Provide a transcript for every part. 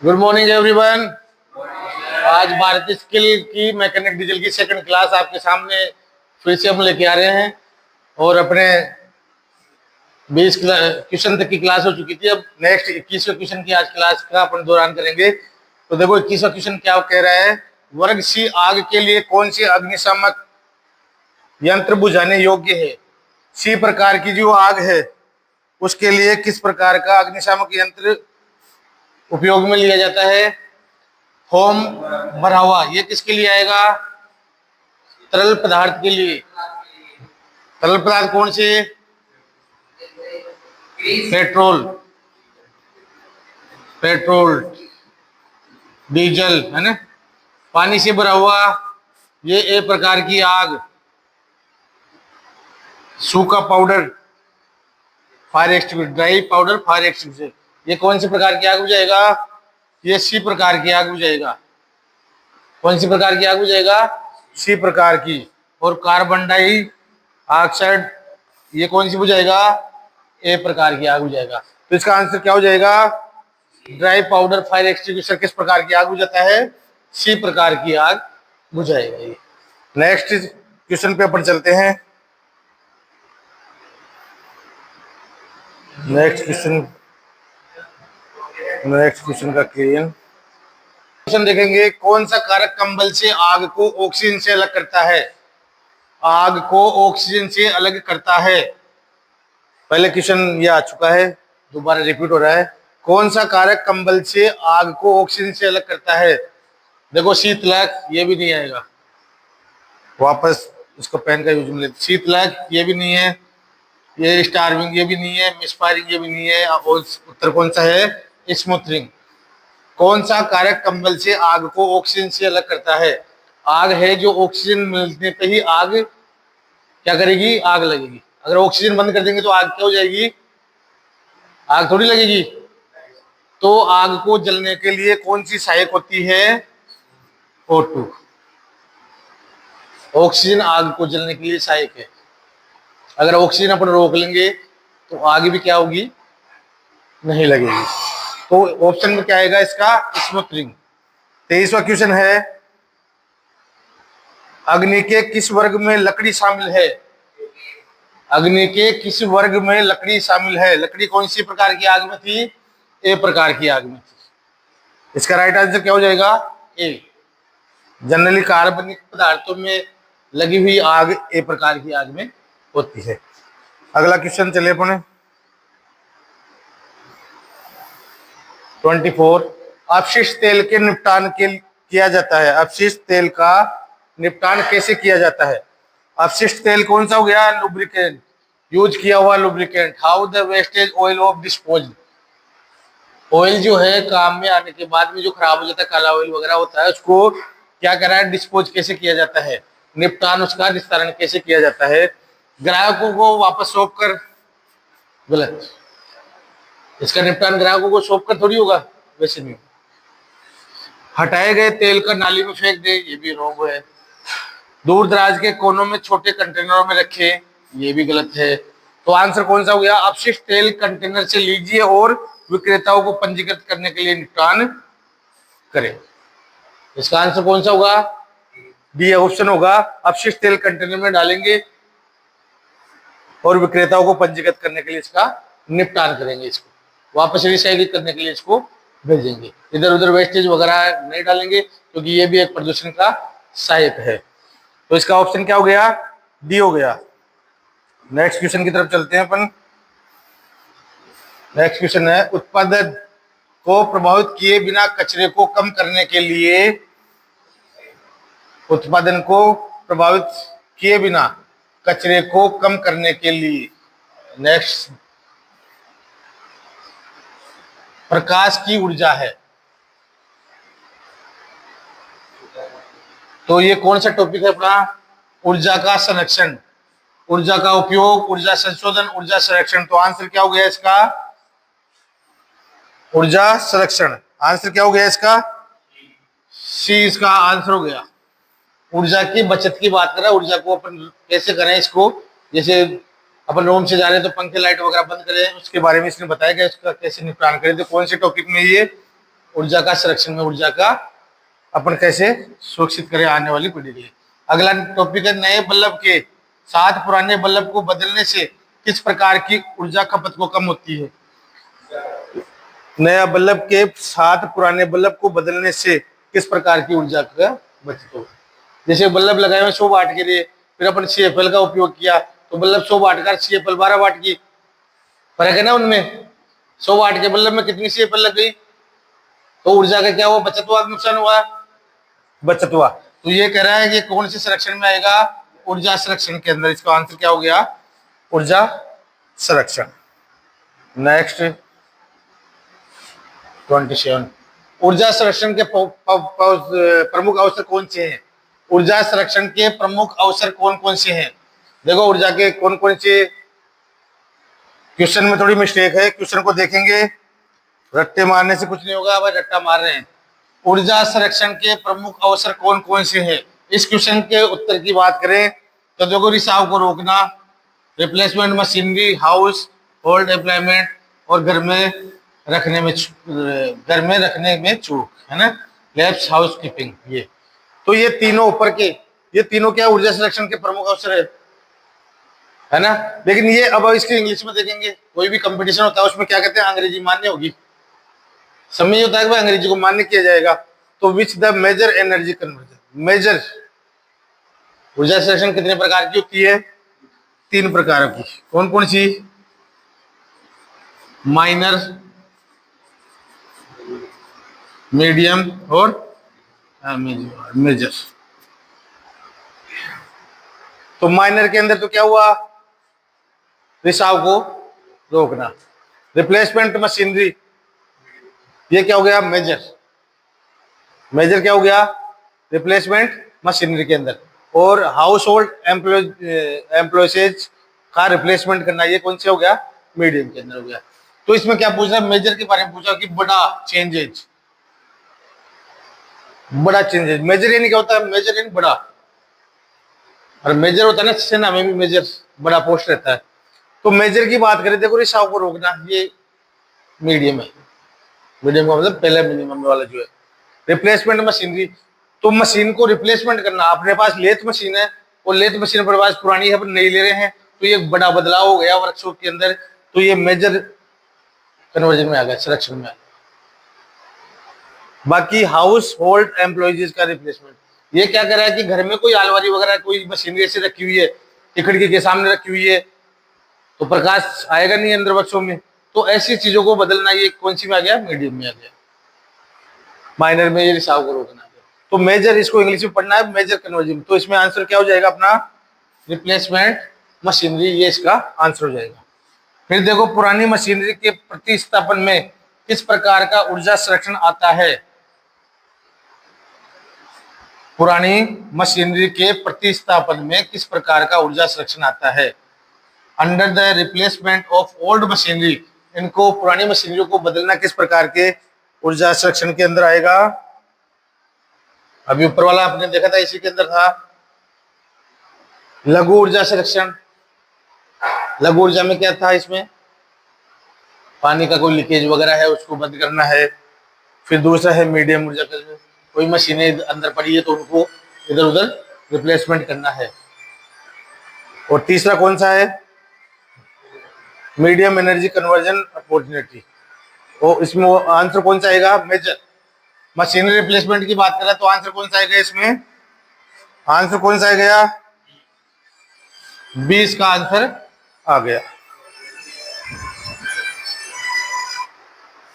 Good morning everyone. आज भारतीय skill की मैकेनिक डीजल की सेकंड क्लास आपके सामने फिर से हम लेके आ रहे हैं। और अपने 20 क्वेश्चन तक की क्लास हो चुकी थी। अब नेक्स्ट 21वें क्वेश्चन की आज क्लास का अपन दौरान करेंगे। तो देखो 21वां क्वेश्चन क्या कह रहा है। वर्ग सी आग के लिए कौन सी अग्निशामक यंत्र बुझाने योग्य है। सी प्रकार की जो आग है उसके लिए किस प्रकार का अग्निशामक यंत्र उपयोग में लिया जाता है। फोम भरा हुआ, ये किसके लिए आएगा। तरल पदार्थ के लिए। तरल पदार्थ कौन से। पेट्रोल, पेट्रोल डीजल है ना। पानी से भरा हुआ, ये ए प्रकार की आग। सूखा powder fire extinguisher, dry powder fire extinguisher, ये कौन सी प्रकार की आग बुझाएगा। ये सी प्रकार की आग बुझाएगा। कौन सी प्रकार की आग बुझाएगा। सी प्रकार की। और कार्बन डाई ऑक्साइड, ये कौन सी बुझाएगा। ए प्रकार की आग बुझाएगा। तो इसका आंसर क्या हो जाएगा। ड्राई पाउडर फायर एक्सटिंग्विशर किस प्रकार की आग बुझाता है। सी प्रकार की आग बुझाएगा ये। नेक्स्ट क्वेश्चन पे अपन चलते हैं। नेक्स्ट क्वेश्चन का क्वेश्चन देखेंगे। कौन सा कारक कंबल से आग को ऑक्सीजन से अलग करता है। आग को ऑक्सीजन से अलग करता है। पहले क्वेश्चन ये आ चुका है, दोबारा रिपीट हो रहा है। कौन सा कारक कंबल से आग को ऑक्सीजन से अलग करता है। देखो शीतलक, ये भी नहीं आएगा। वापस इसको पेन का यूज में। शीतलक ये भी नहीं है। ये स्टारविंग ये भी नहीं है। मिसफायरिंग ये भी नहीं है। और उत्तर कौन सा है। स्मूथरिंग। कौन सा कारक कंबल से आग को ऑक्सीजन से अलग करता है। आग है जो ऑक्सीजन मिलने पे ही आग क्या करेगी, आग लगेगी। अगर ऑक्सीजन बंद कर देंगे तो आग क्या हो जाएगी, आग थोड़ी लगेगी। तो आग को जलने के लिए कौन सी सहायक होती है। O2। ऑक्सीजन आग को जलने के लिए सहायक है। अगर ऑक्सीजन अपन रोक लेंगे तो आग भी क्या होगी, नहीं लगेगी। तो ऑप्शन में क्या आएगा इसका, स्मूथरिंग। 23वां क्वेश्चन है। अग्नि के किस वर्ग में लकड़ी शामिल है। अग्नि के किस वर्ग में लकड़ी शामिल है। लकड़ी कौन सी प्रकार की आग में थी, ए प्रकार की आग में थी। इसका राइट आंसर क्या हो जाएगा, ए। जनरली कार्बनिक पदार्थों में लगी हुई आग ए प्रकार की आग में होती है। अगला क्वेश्चन चले अपने 24। अपशिष्ट तेल के निपटान के किया जाता है। अपशिष्ट तेल का निपटान कैसे किया जाता है। अपशिष्ट तेल कौन सा हो गया, लुब्रिकेंट, यूज किया हुआ lubricant. How the wastage oil of dispose. Oil जो है काम में आने के बाद में जो खराब हो जाता है, काला ऑयल वगैरह होता है, उसको क्या करा है, डिस्पोज कैसे किया जाता है, निपटान उसका निस्तारण कैसे किया जाता है। ग्राहकों को वापस सौंप कर, गलत। इसका निपटान ग्राहकों को सौंप कर थोड़ी होगा, वैसे नहीं। हटाए गए तेल का नाली में फेंक दे, ये भी रॉन्ग है। दूर दराज के कोनों में छोटे कंटेनरों में रखे, ये भी गलत है। तो आंसर कौन सा हो गया, अपशिष्ट तेल कंटेनर से लीजिए और विक्रेताओं को पंजीकृत करने के लिए निपटान करें। इसका आंसर कौन सा होगा, डी ऑप्शन होगा। अपशिष्ट तेल कंटेनर में डालेंगे और विक्रेताओं को पंजीकृत करने के लिए इसका निपटान करेंगे, इसको वापस रिसाइकिल करने के लिए इसको भेजेंगे। इधर उधर वेस्टेज वगैरह नहीं डालेंगे, क्योंकि ये भी एक प्रदूषण का सहायक है। तो इसका ऑप्शन क्या हो गया, डी हो गया। नेक्स्ट क्वेश्चन की तरफ चलते हैं अपन। नेक्स्ट क्वेश्चन है, उत्पादन को प्रभावित किए बिना कचरे को कम करने के लिए, उत्पादन को प्रभावित किए बिना कचरे को कम करने के लिए, नेक्स्ट प्रकाश की ऊर्जा है। तो ये कौन सा टॉपिक है अपना, ऊर्जा का संरक्षण, ऊर्जा का उपयोग, ऊर्जा संशोधन, ऊर्जा संरक्षण। तो आंसर क्या हो गया इसका, ऊर्जा संरक्षण। आंसर क्या हो गया इसका, सी इसका आंसर हो गया। ऊर्जा की बचत की बात करें, ऊर्जा को अपन कैसे करें, इसको जैसे अपन रूम से जा रहे हैं तो पंखे लाइट वगैरह बंद करें, उसके बारे में इसने बताया कि इसका कैसे निपटान करें। तो कौन से टॉपिक में, ये ऊर्जा का संरक्षण में ऊर्जा का अपन कैसे सुरक्षित करें आने वाली पीढ़ी के लिए। अगला टॉपिक है नए बल्ब के साथ पुराने बल्ब को बदलने से किस प्रकार की ऊर्जा खपत को कम होती है। नया बल्ब के साथ पुराने बल्ब को बदलने से किस प्रकार की ऊर्जा का बचत हो। जैसे बल्ब लगाए हुए 100 वाट के लिए, फिर अपन CFL का उपयोग किया तो बल्ब 100 वाट का, CFL 12 वाट की, फर्क है ना उनमें। 100 वाट के बल्ब में कितनी CFL लग गई, तो ऊर्जा का क्या हुआ, बचत हुआ, नुकसान हुआ, बचत हुआ। तो ये कह रहा है कि कौन से संरक्षण में आएगा, ऊर्जा संरक्षण के अंदर। इसका आंसर क्या हो गया, ऊर्जा संरक्षण। नेक्स्ट 27, ऊर्जा संरक्षण के प्रमुख अवसर कौन से हैं। ऊर्जा संरक्षण के प्रमुख अवसर कौन कौन से हैं। देखो ऊर्जा के कौन कौन से, क्वेश्चन में थोड़ी मिस्टेक है, क्वेश्चन को देखेंगे, रट्टे मारने से कुछ नहीं होगा, भाई रट्टा मार रहे हैं। ऊर्जा संरक्षण के प्रमुख अवसर कौन कौन से हैं। इस क्वेश्चन के उत्तर की बात करें तो देखो, रिसाव को रोकना, replacement machinery, house hold employment, और घर में रखने में चूक, है ना, लैप्स हाउस कीपिंग। ये तो ये तीनों ऊपर के, ये तीनों क्या ऊर्जा संरक्षण के प्रमुख अवसर है ना। लेकिन ये अब इसके इंग्लिश में देखेंगे, कोई भी कंपटीशन होता है उसमें क्या कहते हैं, अंग्रेजी मान्य होगी, समय होता है कि भाई अंग्रेजी को मान्य किया जाएगा। तो which the major energy conversion, major ऊर्जा संरक्षण कितने प्रकार की होती है, 3 प्रकार की। कौन कौन सी, माइनर, मीडियम और मेजर। तो माइनर के अंदर तो क्या हुआ, रिसाव को रोकना, रिप्लेसमेंट मशीनरी, ये क्या हो गया, मेजर। मेजर क्या हो गया, रिप्लेसमेंट मशीनरी के अंदर। और हाउस होल्ड एम्प्लॉयज का रिप्लेसमेंट करना, ये कौन से हो गया, मीडियम के अंदर हो गया। तो इसमें क्या पूछ रहा है, मेजर के बारे में पूछा कि बड़ा चेंजेज, बड़ा चेंजेज। मेजर यानी क्या होता है, मेजर यानी बड़ा, और मेजर होता है ना सेना में भी मेजर बड़ा पोस्ट रहता है। तो मेजर की बात करें, देखो रिसाव को रोकना, ये मीडियम है, मीडियम का मतलब पहले मिनिमम वाला जो है। रिप्लेसमेंट मशीनरी, तो मशीन को रिप्लेसमेंट करना, अपने पास लेथ मशीन है और लेथ मशीन अपने पास पुरानी है, नहीं ले रहे हैं, तो ये बड़ा बदलाव हो गया वर्कशॉप के अंदर, तो ये मेजर कन्वर्जन में आ गया, संरक्षण में आ गया। बाकी हाउस होल्ड एम्प्लॉयज का रिप्लेसमेंट, ये क्या कर रहा है कि घर में कोई अलमारी वगैरह कोई मशीनरी ऐसी रखी हुई है, खिड़की के सामने रखी हुई है, तो प्रकाश आएगा नहीं अंदर वर्कशॉप में, तो ऐसी चीजों को बदलना, ये कौन सी में आ गया, मीडियम में आ गया। माइनर में ये रिसाव को रोकना है। तो मेजर, इसको इंग्लिश में पढ़ना है, मेजर कन्वर्जन। तो इसमें आंसर क्या हो जाएगा अपना, रिप्लेसमेंट मशीनरी, ये इसका आंसर हो जाएगा। फिर देखो पुरानी मशीनरी के प्रतिस्थापन में किस प्रकार का ऊर्जा संरक्षण आता है। पुरानी मशीनरी के प्रतिस्थापन में किस प्रकार का ऊर्जा संरक्षण आता है। Under the replacement of old machinery, इनको पुरानी मशीनरी को बदलना किस प्रकार के ऊर्जा संरक्षण के अंदर आएगा। अभी ऊपर वाला आपने देखा था, इसी के अंदर था लघु ऊर्जा संरक्षण। लघु ऊर्जा में क्या था, इसमें पानी का कोई लीकेज वगैरह है उसको बंद करना है। फिर दूसरा है मीडियम ऊर्जा, कोई मशीनें अंदर पड़ी है तो उनको इधर उधर रिप्लेसमेंट करना है। और तीसरा कौन सा है, मीडियम एनर्जी कन्वर्जन अपॉर्चुनिटी। और इसमें वो आंसर कौन सा आएगा, मेजर। मशीनरी रिप्लेसमेंट की बात करें तो आंसर कौन सा आएगा, इसमें आंसर कौन सा आ गया, 20 का आंसर आ गया,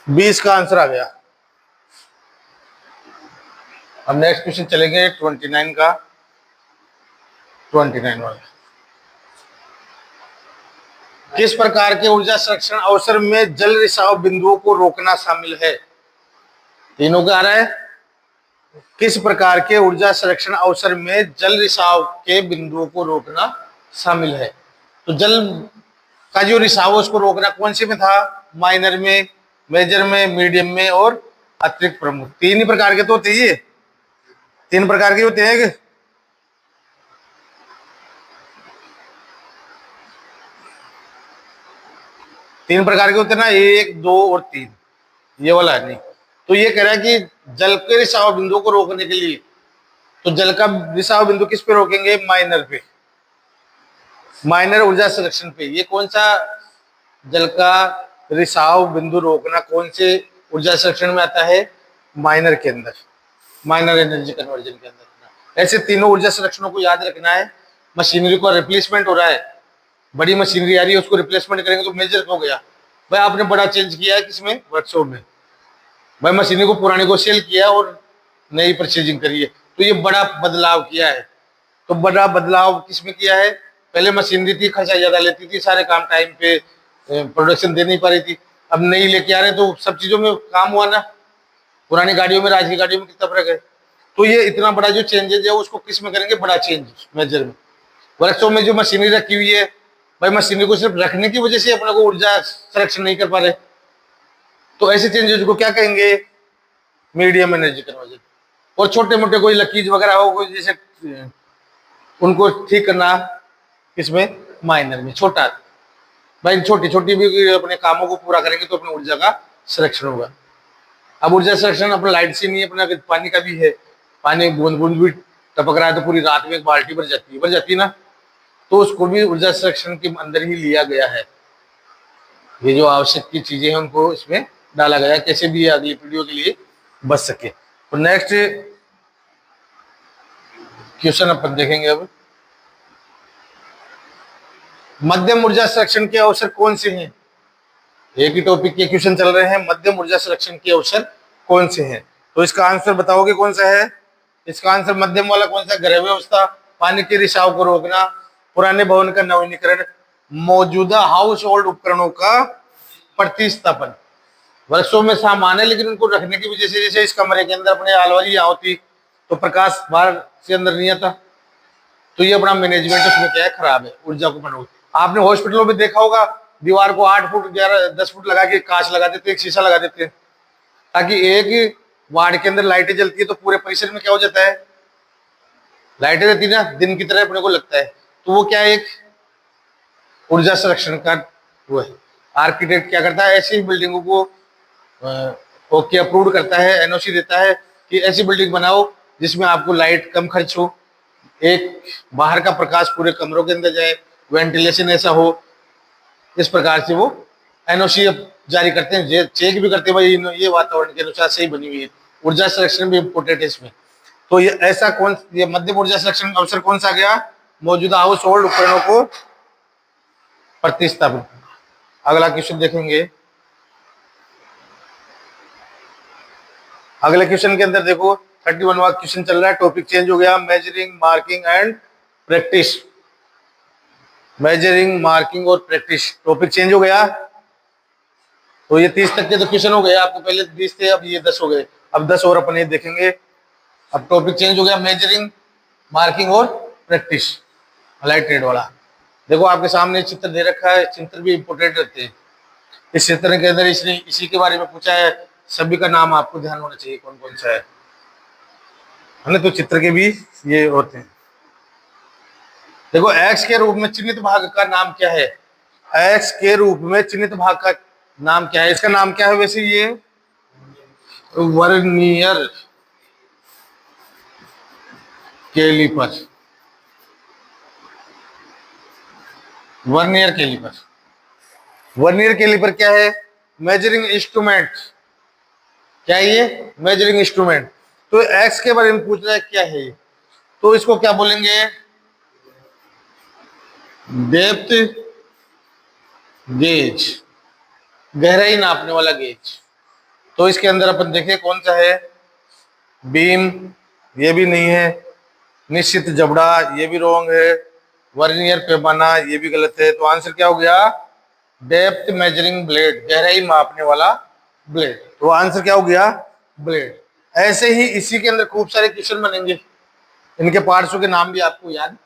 20 का आंसर आ गया। अब नेक्स्ट क्वेश्चन चलेंगे 29 का, 29 वाला। किस प्रकार के ऊर्जा संरक्षण अवसर में जल रिसाव बिंदुओं को रोकना शामिल है। तीनों का आ रहा है, किस प्रकार के ऊर्जा संरक्षण अवसर में जल रिसाव के बिंदुओं को रोकना शामिल है। तो जल का जो रिसाव उसको रोकना कौन से में था, माइनर में, मेजर में, मीडियम में और अतिरिक्त प्रमुख। 3 ही प्रकार के तो होते हैं, 3 प्रकार के होते हैं। 3 प्रकार के होते हैं ना, 1, 2 और 3, ये वाला है नहीं। तो ये कह रहा है कि जल के रिसाव बिंदु को रोकने के लिए, तो जल का रिसाव बिंदु किस पे रोकेंगे? माइनर पे, माइनर ऊर्जा संरक्षण पे। ये कौन सा जल का रिसाव बिंदु रोकना कौन से ऊर्जा संरक्षण में आता है? माइनर के अंदर, माइनर एनर्जी कन्वर्जन के अंदर। ऐसे तीनों ऊर्जा संरक्षणों को याद रखना है। मशीनरी को रिप्लेसमेंट हो रहा है, बड़ी मशीनरी आ रही है, उसको रिप्लेसमेंट करेंगे तो मेजर हो गया भाई आपने बड़ा चेंज किया है किसमें? वर्कशॉप में। भाई मशीनरी को पुराने को सेल किया और नई परचेजिंग करी है, तो ये बड़ा बदलाव किया है। तो बड़ा बदलाव किसमें किया है? पहले मशीनरी थी, खर्चा ज्यादा लेती थी, सारे काम टाइम पे प्रोडक्शन दे नहीं पा रही थी। अब नई लेके आ रहे हैं तो सब चीजों में काम हुआ ना। पुरानी गाड़ियों में, आज की गाड़ियों में कितना फर्क है। तो ये इतना बड़ा जो चेंजेस है उसको किस में करेंगे? बड़ा चेंज मेजर में। वर्कशॉप में जो मशीनरी रखी हुई है, भाई मशीनरी को सिर्फ रखने की वजह से अपने को ऊर्जा संरक्षण नहीं कर पा रहे, तो ऐसे चेंजेस को क्या कहेंगे? Medium energy conversion. और छोटे मोटे कोई लकीज वगैरह हो, कोई जैसे उनको ठीक करना किसमें? माइनर में, छोटा। भाई छोटी छोटी भी अपने कामों को पूरा करेंगे तो अपनी ऊर्जा का संरक्षण होगा। अब ऊर्जा संरक्षण अपना लाइट से नहीं है, अपना पानी का भी है। पानी बूंद बूंद भी टपक रहा है तो पूरी रात में एक बाल्टी भर जाती है ना, तो उसको भी ऊर्जा संरक्षण के अंदर ही लिया गया है। ये जो आवश्यक की चीजें हैं उनको इसमें डाला गया है, कैसे भी अगली पीढ़ियों के लिए बच सके। तो नेक्स्ट क्वेश्चन अपन देखेंगे अब, मध्यम ऊर्जा संरक्षण के अवसर कौन से हैं? एक ही टॉपिक के क्वेश्चन चल रहे हैं, मध्यम ऊर्जा संरक्षण के अवसर कौन से हैं? तो इसका आंसर बताओगे कौन सा है? इसका आंसर मध्यम वाला कौन सा? गृह व्यवस्था, पानी के रिसाव को रोकना, पुराने भवन का नवीनीकरण, मौजूदा हाउस होल्ड उपकरणों का प्रतिस्थापन। वर्षों में सामान है लेकिन उनको रखने की वजह से, जैसे इस कमरे के अंदर अपने अलमारी यहाँ होती तो प्रकाश बाहर से अंदर नहीं आता, तो ये अपना मैनेजमेंट उसमें क्या है? खराब है, ऊर्जा को बनोगे। आपने हॉस्पिटलों में देखा होगा, दीवार को 8 फुट 10 फुट लगा के कांच लगा देते हैं, एक शीशा लगा देते हैं, ताकि एक वार्ड के अंदर लाइटें जलती है तो पूरे परिसर में क्या हो जाता है? लाइटें रहती है ना, दिन की तरह अपने को लगता है। तो वो क्या है? एक ऊर्जा संरक्षण का वो है। आर्किटेक्ट क्या करता है? ऐसी बिल्डिंगों को ओके अप्रूव करता है, एनओसी देता है कि ऐसी बिल्डिंग बनाओ जिसमें आपको लाइट कम खर्च हो, एक बाहर का प्रकाश पूरे कमरों के अंदर जाए, वेंटिलेशन ऐसा हो। इस प्रकार से वो एनओसी जारी करते हैं, चेक भी करते हैं भाई ये वातावरण के अनुसार सही बनी हुई है। ऊर्जा संरक्षण भी इम्पोर्टेंट है इसमें। तो ये ऐसा कौन, ये मध्यम ऊर्जा संरक्षण अवसर कौन सा गया? मौजूदा हाउस होल्ड उपकरणों को प्रतिस्थापित। अगला क्वेश्चन देखेंगे। अगले क्वेश्चन के अंदर देखो 31वां क्वेश्चन चल रहा है, टॉपिक चेंज हो गया, measuring, marking and practice. Measuring, marking और प्रैक्टिस, टॉपिक चेंज हो गया। तो ये 30 तक के तो क्वेश्चन हो गए आपको, पहले 20 थे, अब ये 10 हो गए। अब 10 और अपन ये देखेंगे। अब टॉपिक चेंज हो गया, मेजरिंग, मार्किंग और प्रैक्टिस, लाइट ट्रेड वाला। देखो आपके सामने चित्र दे रखा है, चित्र भी इंपोर्टेंट रहते हैं। इस चित्र के अंदर इसने इसी के बारे में पूछा है, सभी का नाम आपको ध्यान होना चाहिए कौन कौन सा है ना। तो चित्र के भी ये होते हैं। देखो एक्स के रूप में चिन्हित भाग का नाम क्या है? एक्स के रूप में चिन्हित भाग का नाम क्या है? इसका नाम क्या है वैसे? ये vernier caliper. Vernier caliper, vernier caliper क्या है? Measuring instrument. क्या है ये? Measuring instrument. तो एक्स के बारे में पूछ रहा है क्या है ये, तो इसको क्या बोलेंगे? डेप्थ गेज, गहराई नापने वाला गेज। तो इसके अंदर अपन देखें कौन सा है? बीम, ये भी नहीं है। निश्चित जबड़ा, ये भी रॉन्ग है। वर्नियर पैमाना, ये भी गलत है। तो आंसर क्या हो गया? डेप्थ मेजरिंग ब्लेड, गहराई मापने वाला ब्लेड। तो आंसर क्या हो गया? ब्लेड। ऐसे ही इसी के अंदर खूब सारे क्वेश्चन बनेंगे, इनके पार्ट्सों के नाम भी आपको याद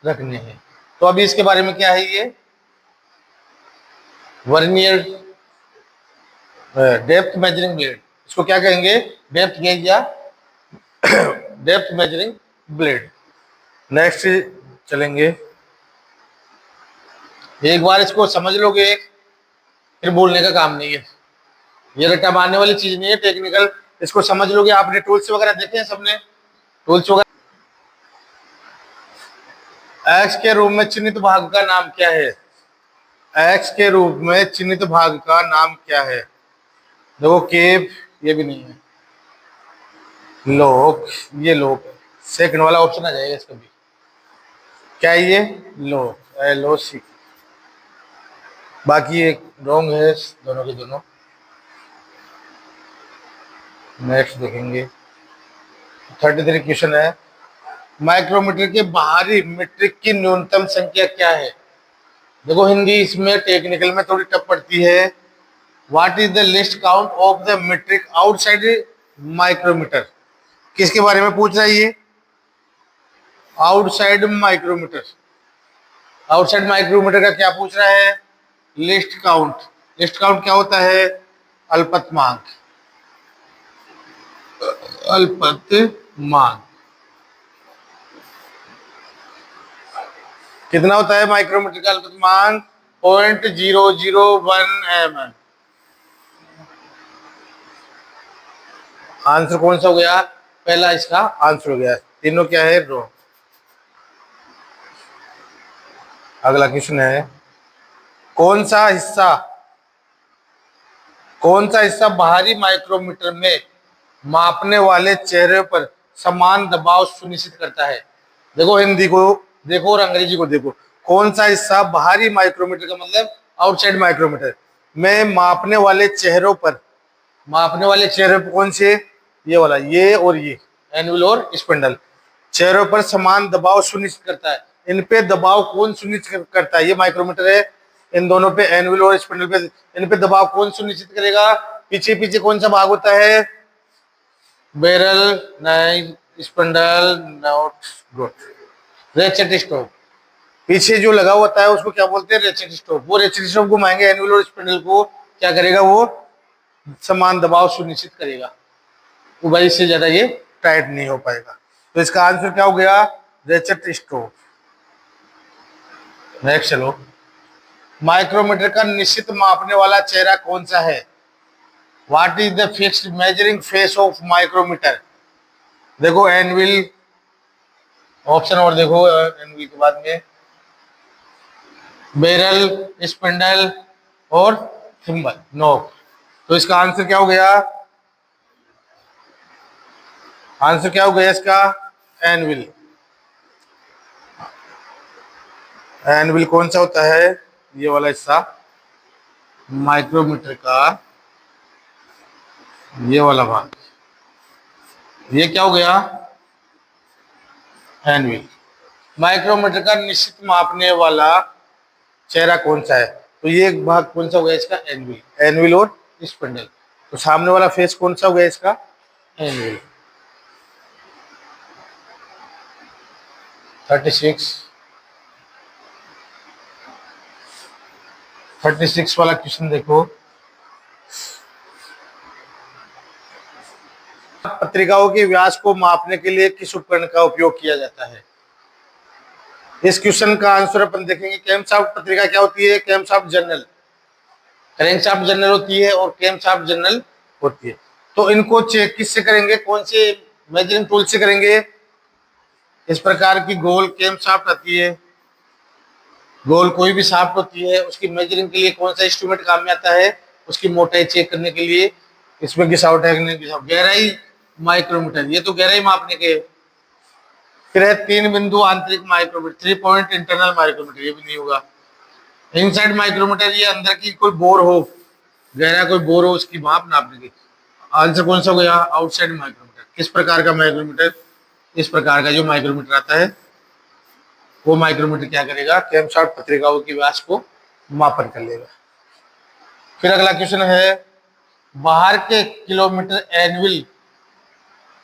रखने हैं। तो अभी इसके बारे में क्या है? ये वर्नियर डेप्थ मेजरिंग ब्लेड, इसको क्या कहेंगे? डेप्थ गेज या डेप्थ मेजरिंग ब्लेड। नेक्स्ट चलेंगे। एक बार इसको समझ लोगे फिर बोलने का काम नहीं है, ये रट्टा मारने वाली चीज नहीं है। टेक्निकल इसको समझ लोगे। आपने टूल्स वगैरह देखे हैं सबने, टूल्स वगैरह। एक्स के रूप में चिन्हित भाग का नाम क्या है? एक्स के रूप में चिन्हित भाग का नाम क्या है? देखो केव, ये भी नहीं है। लोक, ये लोक है। सेकंड वाला ऑप्शन आ जाएगा इसका भी। क्या है ये? लोक, LOC। बाकी एक रॉन्ग है दोनों के दोनों। नेक्स्ट देखेंगे। 33 क्वेश्चन है, माइक्रोमीटर के बाहरी मीट्रिक की न्यूनतम संख्या क्या है? देखो हिंदी इसमें टेक्निकल में थोड़ी टफ पड़ती है। What is the list count of the metric outside micrometer? किसके बारे में पूछ रहा है ये? Outside micrometer. आउटसाइड माइक्रोमीटर का क्या पूछ रहा है? List count. लिस्ट काउंट क्या होता है? अल्पतमांक। अल्पतमांक कितना होता है माइक्रोमीटर का अल्पतमांक? 0.001 mm। आंसर कौन सा हो गया? पहला इसका आंसर हो गया। तीनों क्या है? रो। अगला क्वेश्चन है, कौन सा हिस्सा बाहरी माइक्रोमीटर में मापने वाले चेहरे पर समान दबाव सुनिश्चित करता है? देखो हिंदी को देखो और अंग्रेजी को देखो। कौन सा हिस्सा बाहरी माइक्रोमीटर का मतलब आउटसाइड माइक्रोमीटर में मापने वाले चेहरों पर, मापने वाले चेहरे पर कौन से? ये वाला, ये और ये एनुअल और स्पिंडल चेहरों पर समान दबाव सुनिश्चित करता है। इन पे दबाव कौन सुनिश्चित करता है? ये माइक्रोमीटर है, इन दोनों पे एनुअल और स्पिंडल पे, इन पे दबाव कौन सुनिश्चित करेगा? पीछे पीछे कौन सा भाग होता है? बैरल, नहीं, spindle, not good. Ratchet stop, पीछे जो लगा होता है उसको क्या बोलते हैं? Ratchet stop. वो रेचेट स्टॉप घुमाएंगे एनुअल और स्पिंडल को, क्या करेगा? वो समान दबाव सुनिश्चित करेगा। तो भाई इससे ज्यादा ये टाइट नहीं हो पाएगा। तो इसका आंसर क्या हो गया? Ratchet stop. नेक्स्ट चलो, माइक्रोमीटर का निश्चित मापने वाला चेहरा कौन सा है? What is the fixed measuring face of micrometer? देखो एनविल ऑप्शन, और देखो एनविल के बाद में बैरल, स्पिंडल और थिम्बल, नोक। तो इसका आंसर क्या हो गया? आंसर क्या हो गया इसका? एनविल। एनविल कौन सा होता है? ये वाला हिस्सा माइक्रोमीटर का, ये वाला भाग, ये क्या हो गया? एनविल। माइक्रोमीटर का निश्चित मापने वाला चेहरा कौन सा है? तो ये एक भाग कौन सा हो गया इसका? एनविल। एनविल और स्पिंडल। तो सामने वाला फेस कौन सा हो गया इसका? एनविल। 36 वाला क्वेश्चन देखो, पत्रिकाओं के व्यास को मापने के लिए किस उपकरण का उपयोग किया जाता है? इस क्वेश्चन का आंसर अपन देखेंगे। कैमशाफ्ट पत्रिका क्या होती है? कैमशाफ्ट जर्नल, क्रैंकशाफ्ट जर्नल होती है और कैमशाफ्ट जर्नल होती है। तो इनको चेक किससे करेंगे? कौन से मेजरिंग टूल से करेंगे? इस प्रकार की गोल कैमशाफ्ट आती है, गोल कोई भी शाफ्ट होती है, उसकी मेजरिंग के लिए कौन सा इंस्ट्रूमेंट काम में आता है? उसकी मोटाई चेक करने के लिए इसमें घिसावट है, गहराई माइक्रोमीटर, ये तो गहराई मापने के। फिर है 3 बिंदु आंतरिक माइक्रोमीटर, 3 पॉइंट इंटरनल माइक्रोमीटर, ये भी नहीं होगा। इनसाइड माइक्रोमीटर, ये अंदर की कोई बोर हो, गहरा कोई बोर हो, उसकी माप नापने की। आंसर कौन सा हो गया? Outside micrometer. किस प्रकार का माइक्रोमीटर? इस प्रकार का जो माइक्रोमीटर आता है वो माइक्रोमीटर क्या करेगा? कैमशाफ्ट पत्रिकाओं की व्यास को मापन कर लेगा। फिर अगला क्वेश्चन है, बाहर के किलोमीटर एनविल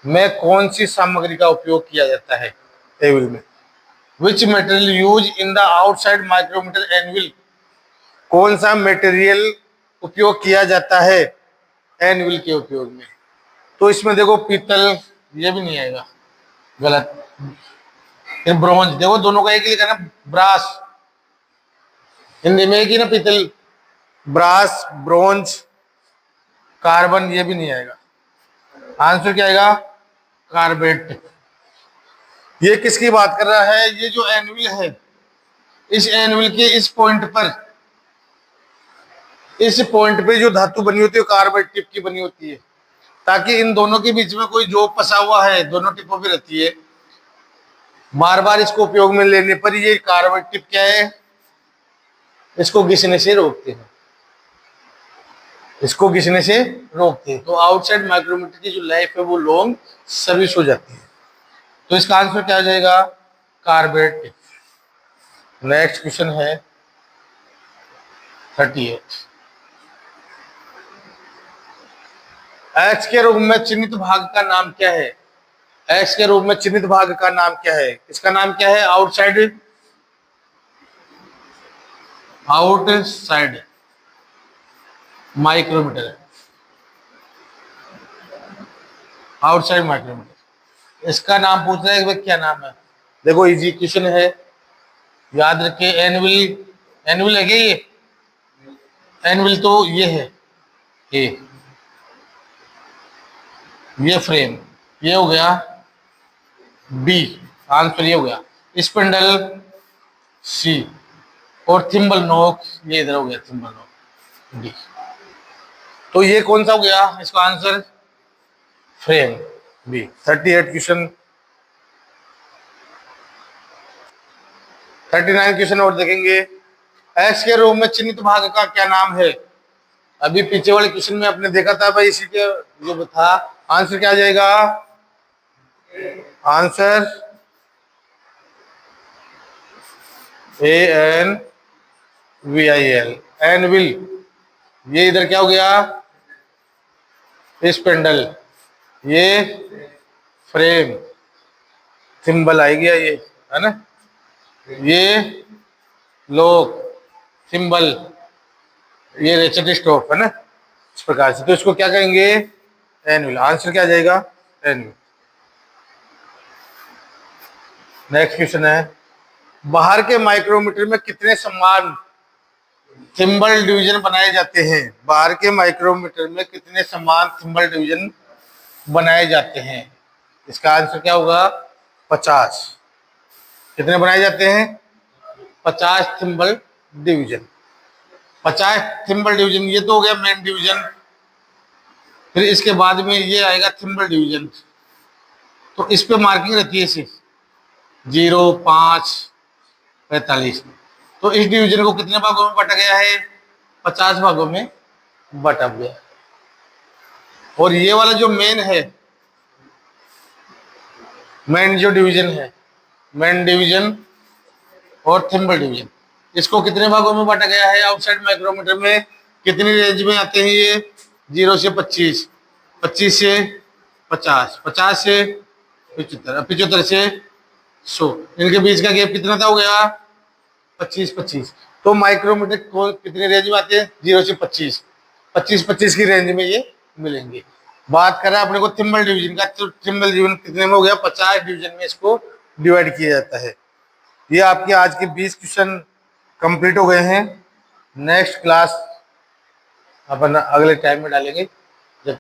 में कौन सी सामग्री का उपयोग किया जाता है? एनविल में which material use in the outside micrometer anvil? कौन सा मटेरियल उपयोग किया जाता है एनविल के उपयोग में? तो इसमें देखो पीतल, ये भी नहीं आएगा, गलत। फिर ब्रॉन्ज, देखो दोनों का एक लिखा ना, ब्रास, हिंदी में एक ही ना, पीतल, ब्रास, ब्रॉन्ज, कार्बन, ये भी नहीं आएगा। आंसर क्या आएगा? कार्बेट। ये किसकी बात कर रहा है? ये जो एनविल है, इस एनविल के इस पॉइंट पे जो धातु बनी होती है कार्बेट टिप की बनी होती है, ताकि इन दोनों के बीच में कोई जो फंसा हुआ है दोनों टिपों पे रहती है, बार बार इसको उपयोग में लेने पर ये कार्बेट टिप क्या है, इसको घिसने से रोकते हैं, इसको घिसने से रोकते हैं। तो आउटसाइड माइक्रोमीटर की जो लाइफ है वो लॉन्ग सर्विस हो जाती है। तो इसका आंसर क्या हो जाएगा? Corbett tip. नेक्स्ट क्वेश्चन है 38। एक्स के रूप में चिन्हित भाग का नाम क्या है? एक्स के रूप में चिन्हित भाग का नाम क्या है? इसका नाम क्या है? Outside micrometer, outside micrometer. इसका नाम पूछ रहे हैं कि क्या नाम है? देखो इजी क्वेश्चन है, याद रखिए। एनविल है क्या? ये एनविल तो ये है, ये फ्रेम, ये हो गया बी, आंसर ये हो गया। स्पिंडल सी, और थिम्बल नोक ये इधर हो गया, थिम्बल नोक डी। तो ये कौन सा हो गया इसका answer? Frame B. 38 question. 39 question और देखेंगे। एक्स के रूप में चिन्हित भाग का क्या नाम है? अभी पीछे वाले क्वेश्चन में आपने देखा था भाई, इसी के जो था आंसर क्या आ जाएगा? Answer ANVIL, anvil. ये इधर क्या हो गया? स्पिंडल, ये फ्रेम, थिम्बल आ गया ये, है ना, ये लोक, थिम्बल, ये रेचेट स्टॉप, है ना, इस प्रकार से। तो इसको क्या कहेंगे? एनविल। आंसर क्या आ जाएगा? एनविल। नेक्स्ट क्वेश्चन है, बाहर के माइक्रोमीटर में कितने समान थिम्बल डिवीजन बनाए जाते हैं? बाहर के माइक्रोमीटर में कितने समान थिम्बल डिवीजन बनाए जाते हैं? इसका आंसर क्या होगा? 50। कितने बनाए जाते हैं? 50 थिम्बल डिवीजन। 50 थिम्बल डिवीजन, ये तो हो गया मेन डिवीजन। फिर इसके बाद में ये आएगा थिम्बल डिवीजन। तो इस पे मार्किंग रहती है सिर्फ 0, 5, 45। तो इस डिवीजन को कितने भागों में बांटा गया है? 50 भागों में बांटा गया। और ये वाला जो मेन है, मेन जो डिवीजन है, मेन डिवीजन और थिम्बल डिवीजन, इसको कितने भागों में बांटा गया है? आउटसाइड माइक्रोमीटर में कितनी रेंज में आते हैं ये? 0 से 25, 25 से 50, 50 से 75, 75 से 100। इनके बीच का गैप कितना था? हो गया 25, 25। तो माइक्रोमीटर को कितनी रेंज में आते हैं? 0 से 25, 25, 25 की रेंज में ये मिलेंगे। बात कर रहा है अपने को थिम्बल डिवीजन का, तो थिम्बल डिवीजन कितने में हो गया? 50 डिवीजन में इसको डिवाइड किया जाता है। ये आपके आज के 20 क्वेश्चन कंप्लीट हो गए हैं। नेक्स्ट क्लास अपन अगले टाइम में डालेंगे।